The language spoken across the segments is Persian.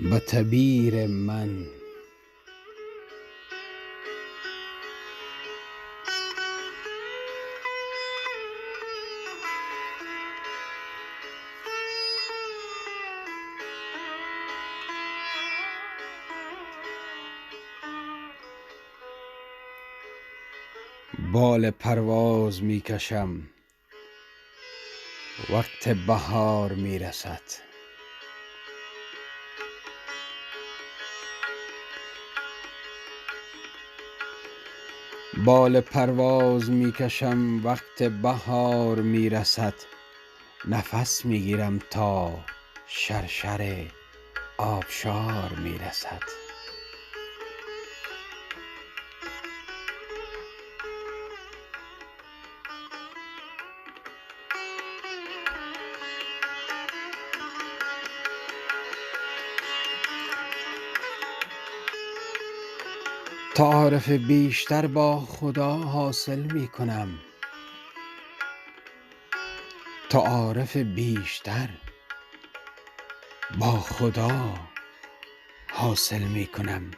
به تعبیر من بال پرواز می کشم وقت بهار می رسد. بال پرواز می کشم وقت بهار می رسد. نفس می گیرم تا شرشر آبشار می رسد. تعارف بیشتر با خدا حاصل می کنم. تعارف بیشتر با خدا حاصل می کنم.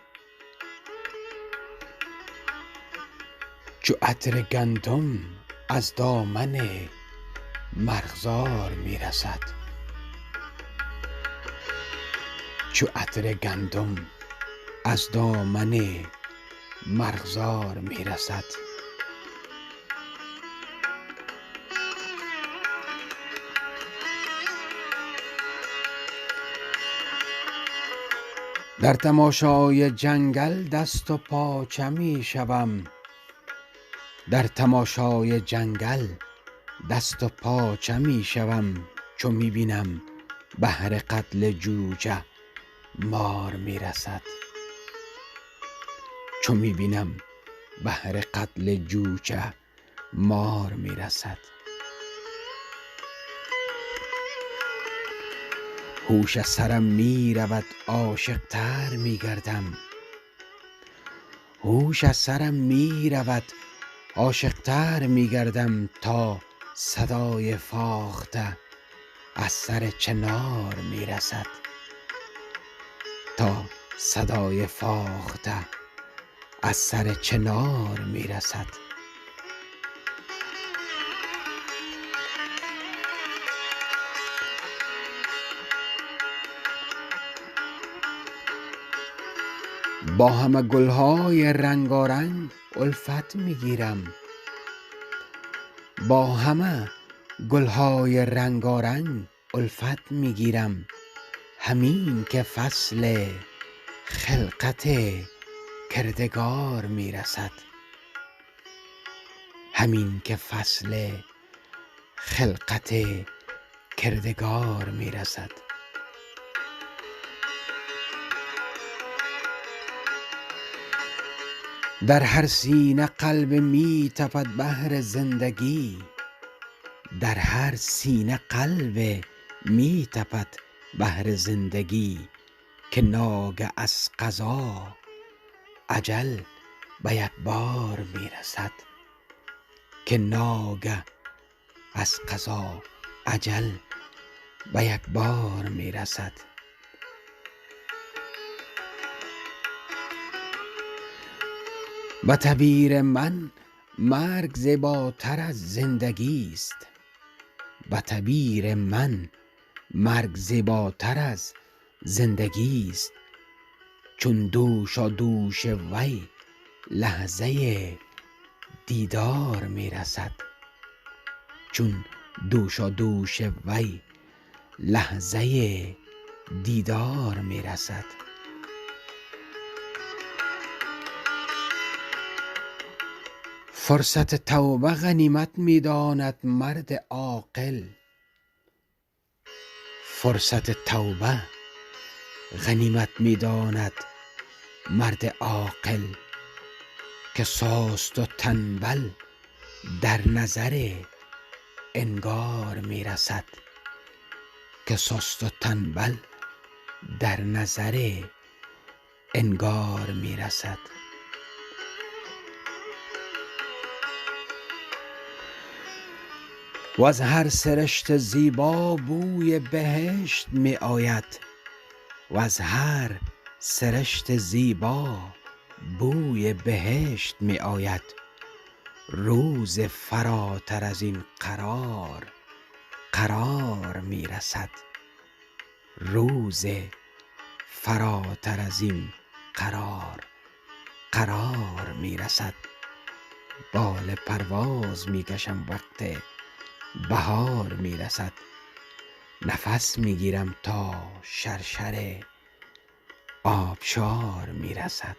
چو عطر گندم از دامن مرغزار می رسد. چو عطر گندم از دامن مرغزار می رسد. در تماشای جنگل دست و پاچه می شوم. در تماشای جنگل دست و پاچه می شوم. چو می بینم بهر قتل جوجه مار می رسد. چو می بینم بهر قتل جوجه مار می رسد. هوش از سرم می رود عاشق تر می گردم. هوش از سرم می رود عاشق تر می گردم تا صدای فاخته از سر چنار می رسد. تا صدای فاخته از سر چنار می رسد. با همه گلهای رنگارنگ الفت می گیرم. با همه گلهای رنگارنگ الفت می گیرم. همین که فصل خلقت کردگار می رسد. همین که فصل خلقت کردگار می رسد. در هر سینه قلب می تپد بهر زندگی. در هر سینه قلب می تپد بهر زندگی. که ناگه از قضا اجل به یک بار می رسد. که ناگه از قضا اجل به یک بار می رسد. به تعبیر من مرگ زیباتر از زندگی است. به تعبیر من مرگ زیباتر از زندگی است. چون دوشادوش وی لحظه دیدار می رسد. چون دوشادوش وی لحظه دیدار می رسد. فرصت توبه غنیمت می داند مرد عاقل. فرصت توبه غنیمت می داند مرد عاقل. که سست و تنبل در نظر انگار می رسد. که سست و تنبل در نظر انگار می رسد. و از هر سرشت زیبا بوی بهشت می آید. و از هر سرشت زیبا بوی بهشت می آید. روز فراتر از این قرار می رسد. روز فراتر از این قرار می رسد. بال پرواز می کشم وقت بهار می رسد. نفس می گیرم تا شرشر آبشار می رسد.